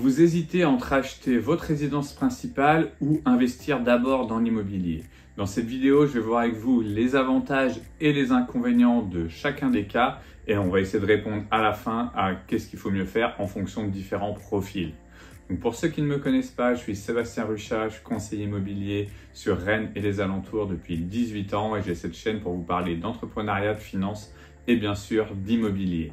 Vous hésitez entre acheter votre résidence principale ou investir d'abord dans l'immobilier. Dans cette vidéo, je vais voir avec vous les avantages et les inconvénients de chacun des cas et on va essayer de répondre à la fin à qu'est-ce qu'il faut mieux faire en fonction de différents profils. Donc pour ceux qui ne me connaissent pas, je suis Sébastien Ruchat, je suis conseiller immobilier sur Rennes et les alentours depuis 18 ans et j'ai cette chaîne pour vous parler d'entrepreneuriat, de finance et bien sûr d'immobilier.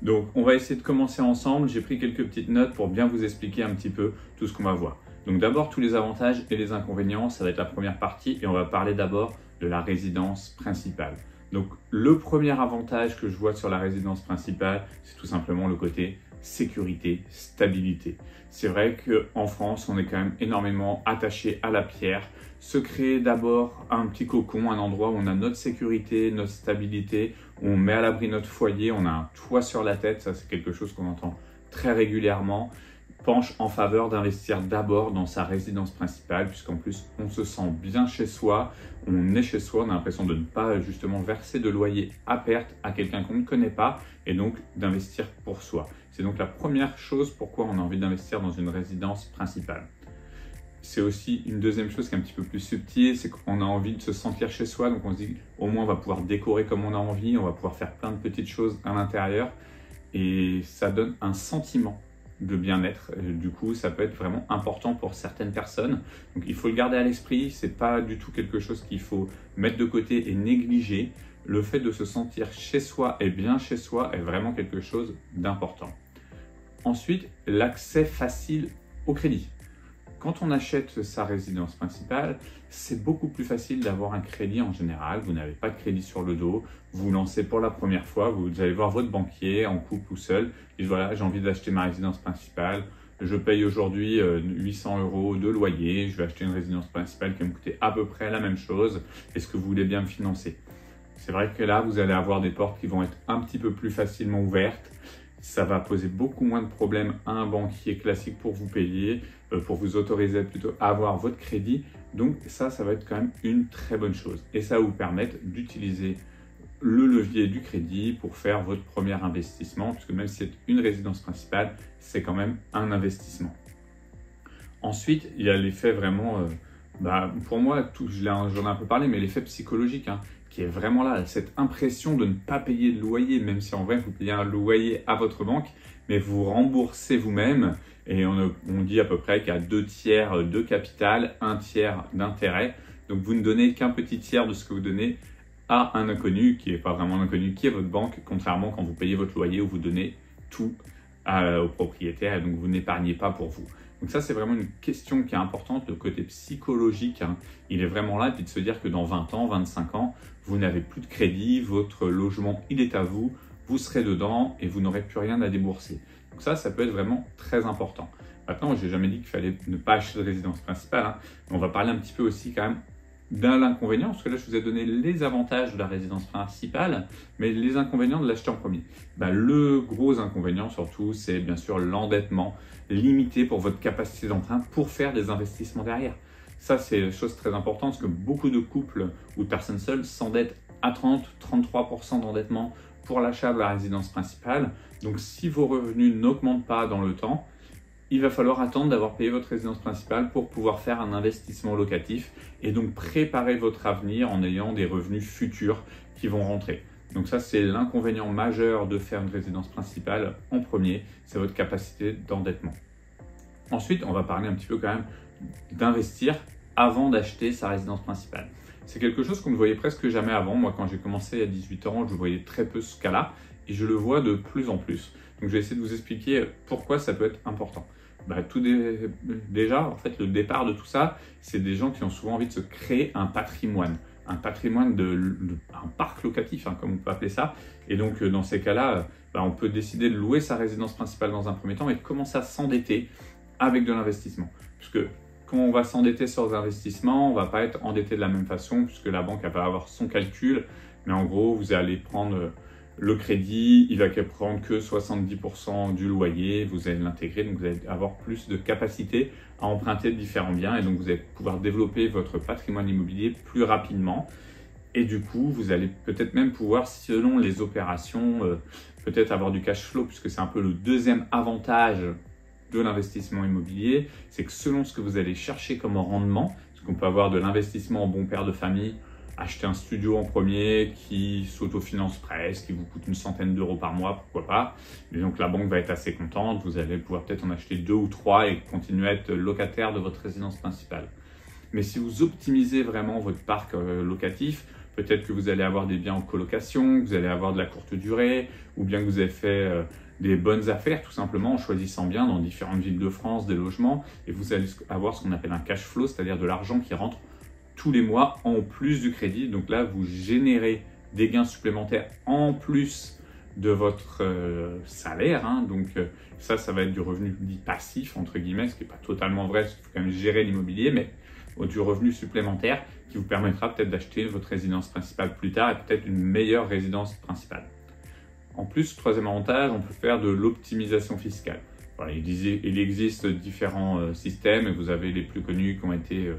Donc on va essayer de commencer ensemble, j'ai pris quelques petites notes pour bien vous expliquer un petit peu tout ce qu'on va voir. Donc d'abord tous les avantages et les inconvénients, ça va être la première partie et on va parler d'abord de la résidence principale. Donc le premier avantage que je vois sur la résidence principale, c'est tout simplement le côté sécurité, stabilité. C'est vrai qu'en France, on est quand même énormément attaché à la pierre. Se créer d'abord un petit cocon, un endroit où on a notre sécurité, notre stabilité, où on met à l'abri notre foyer, on a un toit sur la tête, ça c'est quelque chose qu'on entend très régulièrement, penche en faveur d'investir d'abord dans sa résidence principale, puisqu'en plus on se sent bien chez soi, on est chez soi, on a l'impression de ne pas justement verser de loyer à perte à quelqu'un qu'on ne connaît pas, et donc d'investir pour soi. C'est donc la première chose pourquoi on a envie d'investir dans une résidence principale. C'est aussi une deuxième chose qui est un petit peu plus subtile, c'est qu'on a envie de se sentir chez soi, donc on se dit au moins on va pouvoir décorer comme on a envie, on va pouvoir faire plein de petites choses à l'intérieur, et ça donne un sentiment de bien-être. Du coup, ça peut être vraiment important pour certaines personnes. Donc, il faut le garder à l'esprit. C'est pas du tout quelque chose qu'il faut mettre de côté et négliger. Le fait de se sentir chez soi et bien chez soi est vraiment quelque chose d'important. Ensuite, l'accès facile au crédit. Quand on achète sa résidence principale, c'est beaucoup plus facile d'avoir un crédit en général. Vous n'avez pas de crédit sur le dos, vous vous lancez pour la première fois, vous allez voir votre banquier en couple ou seul, et voilà, j'ai envie d'acheter ma résidence principale, je paye aujourd'hui 800 € de loyer, je vais acheter une résidence principale qui va me coûter à peu près la même chose, est-ce que vous voulez bien me financer? C'est vrai que là, vous allez avoir des portes qui vont être un petit peu plus facilement ouvertes. Ça va poser beaucoup moins de problèmes à un banquier classique pour vous payer, pour vous autoriser plutôt à avoir votre crédit. Donc ça va être quand même une très bonne chose. Et ça va vous permettre d'utiliser le levier du crédit pour faire votre premier investissement, puisque même si c'est une résidence principale, c'est quand même un investissement. Ensuite, il y a l'effet vraiment, pour moi, j'en ai un peu parlé, mais l'effet psychologique, qui est vraiment là, cette impression de ne pas payer de loyer, même si en vrai vous payez un loyer à votre banque, mais vous remboursez vous-même, et on dit à peu près qu'il y a 2 tiers de capital, 1 tiers d'intérêt, donc vous ne donnez qu'un petit tiers de ce que vous donnez à un inconnu, qui n'est pas vraiment un inconnu, qui est votre banque, contrairement quand vous payez votre loyer où vous donnez tout au propriétaire, et donc vous n'épargnez pas pour vous. Donc ça, c'est vraiment une question qui est importante, le côté psychologique, il est vraiment là, puis de se dire que dans 20 ans, 25 ans, vous n'avez plus de crédit, votre logement, il est à vous, vous serez dedans et vous n'aurez plus rien à débourser. Donc ça peut être vraiment très important. Maintenant, je n'ai jamais dit qu'il fallait ne pas acheter de résidence principale, mais on va parler un petit peu aussi quand même d'un inconvénient, parce que là, je vous ai donné les avantages de la résidence principale, mais les inconvénients de l'acheter en premier. Le gros inconvénient, surtout, c'est bien sûr l'endettement limité pour votre capacité d'emprunt pour faire des investissements derrière. Ça, c'est une chose très importante, parce que beaucoup de couples ou de personnes seules s'endettent à 30-33% d'endettement pour l'achat de la résidence principale. Donc, si vos revenus n'augmentent pas dans le temps, il va falloir attendre d'avoir payé votre résidence principale pour pouvoir faire un investissement locatif et donc préparer votre avenir en ayant des revenus futurs qui vont rentrer. Donc ça, c'est l'inconvénient majeur de faire une résidence principale en premier, c'est votre capacité d'endettement. Ensuite, on va parler un petit peu quand même d'investir avant d'acheter sa résidence principale. C'est quelque chose qu'on ne voyait presque jamais avant. Moi, quand j'ai commencé il y a 18 ans, je voyais très peu ce cas-là et je le vois de plus en plus. Donc, je vais essayer de vous expliquer pourquoi ça peut être important. Déjà, en fait, le départ de tout ça, c'est des gens qui ont souvent envie de se créer un patrimoine un parc locatif, comme on peut appeler ça. Et donc, dans ces cas-là, on peut décider de louer sa résidence principale dans un premier temps et de commencer à s'endetter avec de l'investissement. Puisque quand on va s'endetter sur des investissements, on ne va pas être endetté de la même façon, puisque la banque va avoir son calcul. Mais en gros, vous allez prendre le crédit, il va prendre que 70% du loyer, vous allez l'intégrer, donc vous allez avoir plus de capacité à emprunter de différents biens et donc vous allez pouvoir développer votre patrimoine immobilier plus rapidement. Et du coup, vous allez peut-être même pouvoir, selon les opérations, peut-être avoir du cash flow, puisque c'est un peu le deuxième avantage de l'investissement immobilier, c'est que selon ce que vous allez chercher comme rendement, parce qu'on peut avoir de l'investissement en bon père de famille, acheter un studio en premier qui s'autofinance presque, qui vous coûte une centaine d'euros par mois, pourquoi pas. Et donc la banque va être assez contente, vous allez pouvoir peut-être en acheter 2 ou 3 et continuer à être locataire de votre résidence principale. Mais si vous optimisez vraiment votre parc locatif, peut-être que vous allez avoir des biens en colocation, que vous allez avoir de la courte durée, ou bien que vous avez fait des bonnes affaires tout simplement en choisissant bien dans différentes villes de France des logements, et vous allez avoir ce qu'on appelle un cash flow, c'est-à-dire de l'argent qui rentre tous les mois en plus du crédit. Donc là, vous générez des gains supplémentaires en plus de votre salaire. Donc ça va être du revenu dit passif, entre guillemets, ce qui n'est pas totalement vrai, parce qu'il faut quand même gérer l'immobilier, mais du revenu supplémentaire qui vous permettra peut-être d'acheter votre résidence principale plus tard et peut-être une meilleure résidence principale. En plus, troisième avantage, on peut faire de l'optimisation fiscale. Voilà, il existe différents systèmes et vous avez les plus connus qui ont été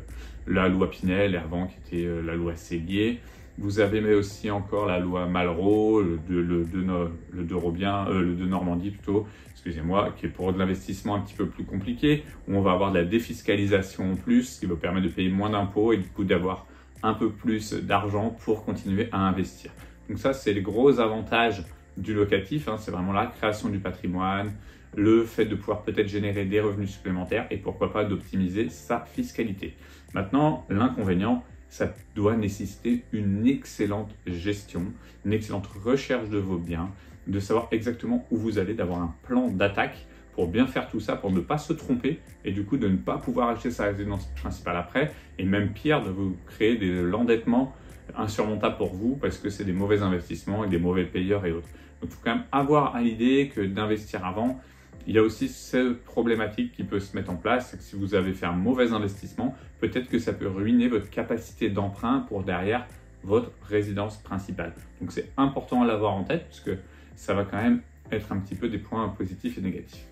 la loi Pinel et avant qui était la loi Sellier. Vous avez mais aussi encore la loi Malraux, le de Normandie plutôt, excusez-moi, qui est pour de l'investissement un petit peu plus compliqué, où on va avoir de la défiscalisation en plus, ce qui va permettre de payer moins d'impôts et du coup d'avoir un peu plus d'argent pour continuer à investir. Donc ça, c'est les gros avantages du locatif, c'est vraiment la création du patrimoine, le fait de pouvoir peut-être générer des revenus supplémentaires et pourquoi pas d'optimiser sa fiscalité. Maintenant, l'inconvénient, ça doit nécessiter une excellente gestion, une excellente recherche de vos biens, de savoir exactement où vous allez, d'avoir un plan d'attaque pour bien faire tout ça, pour ne pas se tromper et du coup de ne pas pouvoir acheter sa résidence principale après et même pire, de vous créer de l'endettement insurmontable pour vous parce que c'est des mauvais investissements et des mauvais payeurs et autres. Donc il faut quand même avoir à l'idée que d'investir avant, il y a aussi cette problématique qui peut se mettre en place, c'est que si vous avez fait un mauvais investissement, peut-être que ça peut ruiner votre capacité d'emprunt pour derrière votre résidence principale. Donc c'est important à l'avoir en tête puisque ça va quand même être un petit peu des points positifs et négatifs.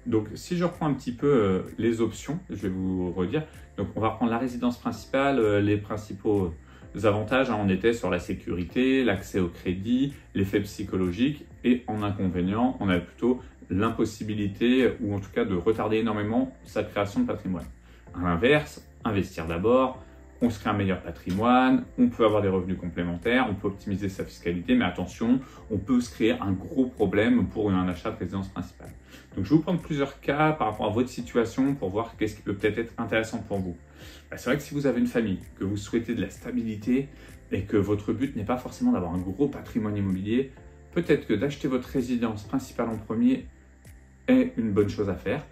Donc si je reprends un petit peu les options, je vais vous redire. Donc on va reprendre la résidence principale, les principaux avantages, on était sur la sécurité, l'accès au crédit, l'effet psychologique et en inconvénient, on a plutôt l'impossibilité ou en tout cas de retarder énormément sa création de patrimoine. À l'inverse, investir d'abord, on se crée un meilleur patrimoine, on peut avoir des revenus complémentaires, on peut optimiser sa fiscalité, mais attention, on peut se créer un gros problème pour un achat de résidence principale. Donc je vais vous prendre plusieurs cas par rapport à votre situation pour voir qu'est-ce qui peut peut-être être intéressant pour vous. C'est vrai que si vous avez une famille, que vous souhaitez de la stabilité et que votre but n'est pas forcément d'avoir un gros patrimoine immobilier, peut-être que d'acheter votre résidence principale en premier est une bonne chose à faire.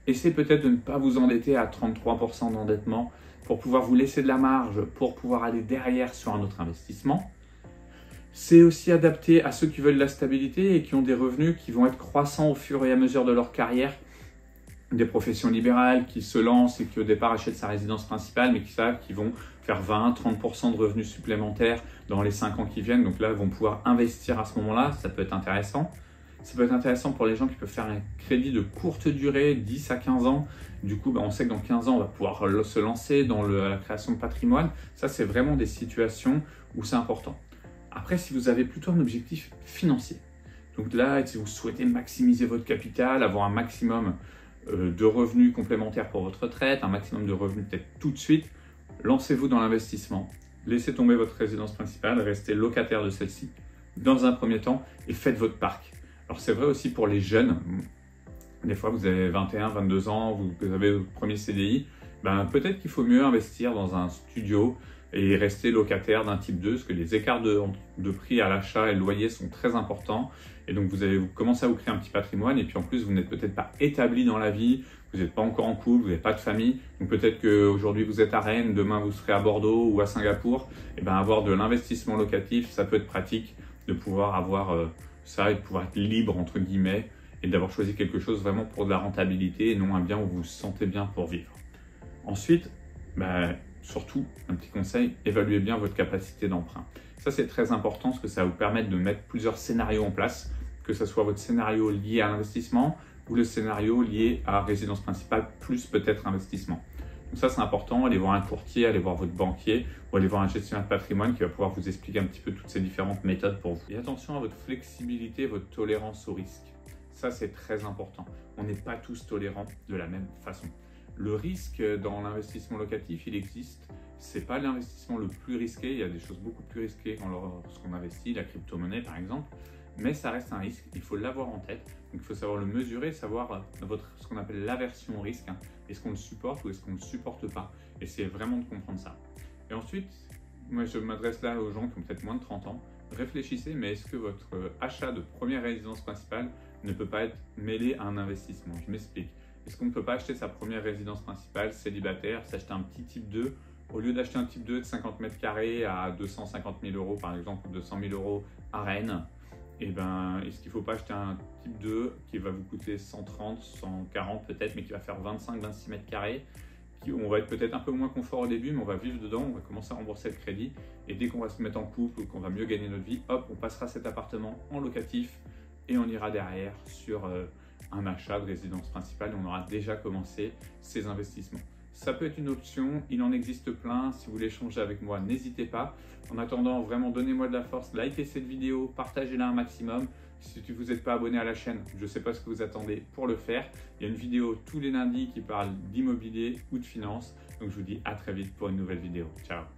Essayez peut-être de ne pas vous endetter à 33% d'endettement pour pouvoir vous laisser de la marge, pour pouvoir aller derrière sur un autre investissement. C'est aussi adapté à ceux qui veulent de la stabilité et qui ont des revenus qui vont être croissants au fur et à mesure de leur carrière. Des professions libérales qui se lancent et qui au départ achètent sa résidence principale mais qui savent qu'ils vont faire 20-30% de revenus supplémentaires dans les 5 ans qui viennent. Donc là, ils vont pouvoir investir à ce moment-là, ça peut être intéressant. Ça peut être intéressant pour les gens qui peuvent faire un crédit de courte durée, 10 à 15 ans. Du coup, on sait que dans 15 ans, on va pouvoir se lancer dans la création de patrimoine. Ça, c'est vraiment des situations où c'est important. Après, si vous avez plutôt un objectif financier, donc là, si vous souhaitez maximiser votre capital, avoir un maximum de revenus complémentaires pour votre retraite, un maximum de revenus peut-être tout de suite, lancez-vous dans l'investissement. Laissez tomber votre résidence principale, restez locataire de celle-ci dans un premier temps et faites votre parc. Alors c'est vrai aussi pour les jeunes, des fois vous avez 21, 22 ans, vous avez votre premier CDI, peut-être qu'il faut mieux investir dans un studio et rester locataire d'un type 2, parce que les écarts de prix à l'achat et le loyer sont très importants. Et donc vous allez commencer à vous créer un petit patrimoine et puis en plus vous n'êtes peut-être pas établi dans la vie, vous n'êtes pas encore en couple, vous n'avez pas de famille. Donc peut-être qu'aujourd'hui vous êtes à Rennes, demain vous serez à Bordeaux ou à Singapour. Et avoir de l'investissement locatif, ça peut être pratique de pouvoir avoir ça et de pouvoir être libre entre guillemets et d'avoir choisi quelque chose vraiment pour de la rentabilité et non un bien où vous vous sentez bien pour vivre. Ensuite, surtout, un petit conseil, évaluez bien votre capacité d'emprunt. Ça, c'est très important parce que ça va vous permettre de mettre plusieurs scénarios en place, que ce soit votre scénario lié à l'investissement ou le scénario lié à résidence principale plus peut-être investissement. Donc ça, c'est important. Allez voir un courtier, allez voir votre banquier ou allez voir un gestionnaire de patrimoine qui va pouvoir vous expliquer un petit peu toutes ces différentes méthodes pour vous. Et attention à votre flexibilité, votre tolérance au risque. Ça, c'est très important. On n'est pas tous tolérants de la même façon. Le risque dans l'investissement locatif, il existe. C'est pas l'investissement le plus risqué. Il y a des choses beaucoup plus risquées lorsqu'on investit, la crypto-monnaie par exemple. Mais ça reste un risque. Il faut l'avoir en tête. Donc, il faut savoir le mesurer, savoir ce qu'on appelle l'aversion au risque. Est-ce qu'on le supporte ou est-ce qu'on ne le supporte pas? Essayer vraiment de comprendre ça. Et ensuite, moi, je m'adresse là aux gens qui ont peut-être moins de 30 ans. Réfléchissez, mais est-ce que votre achat de première résidence principale ne peut pas être mêlé à un investissement? Je m'explique. Est-ce qu'on ne peut pas acheter sa première résidence principale célibataire, s'acheter un petit type 2, au lieu d'acheter un type 2 de 50 mètres carrés à 250 000 euros par exemple, ou 200 000 euros à Rennes, est-ce qu'il ne faut pas acheter un type 2 qui va vous coûter 130, 140 peut-être, mais qui va faire 25-26 mètres carrés? On va être peut-être un peu moins confort au début, mais on va vivre dedans, on va commencer à rembourser le crédit. Et dès qu'on va se mettre en couple ou qu'on va mieux gagner notre vie, hop, on passera cet appartement en locatif et on ira derrière sur un achat de résidence principale et on aura déjà commencé ses investissements. Ça peut être une option, il en existe plein. Si vous voulez échanger avec moi, n'hésitez pas. En attendant, vraiment donnez-moi de la force, likez cette vidéo, partagez-la un maximum. Si vous n'êtes pas abonné à la chaîne, je ne sais pas ce que vous attendez pour le faire. Il y a une vidéo tous les lundis qui parle d'immobilier ou de finance. Donc je vous dis à très vite pour une nouvelle vidéo. Ciao!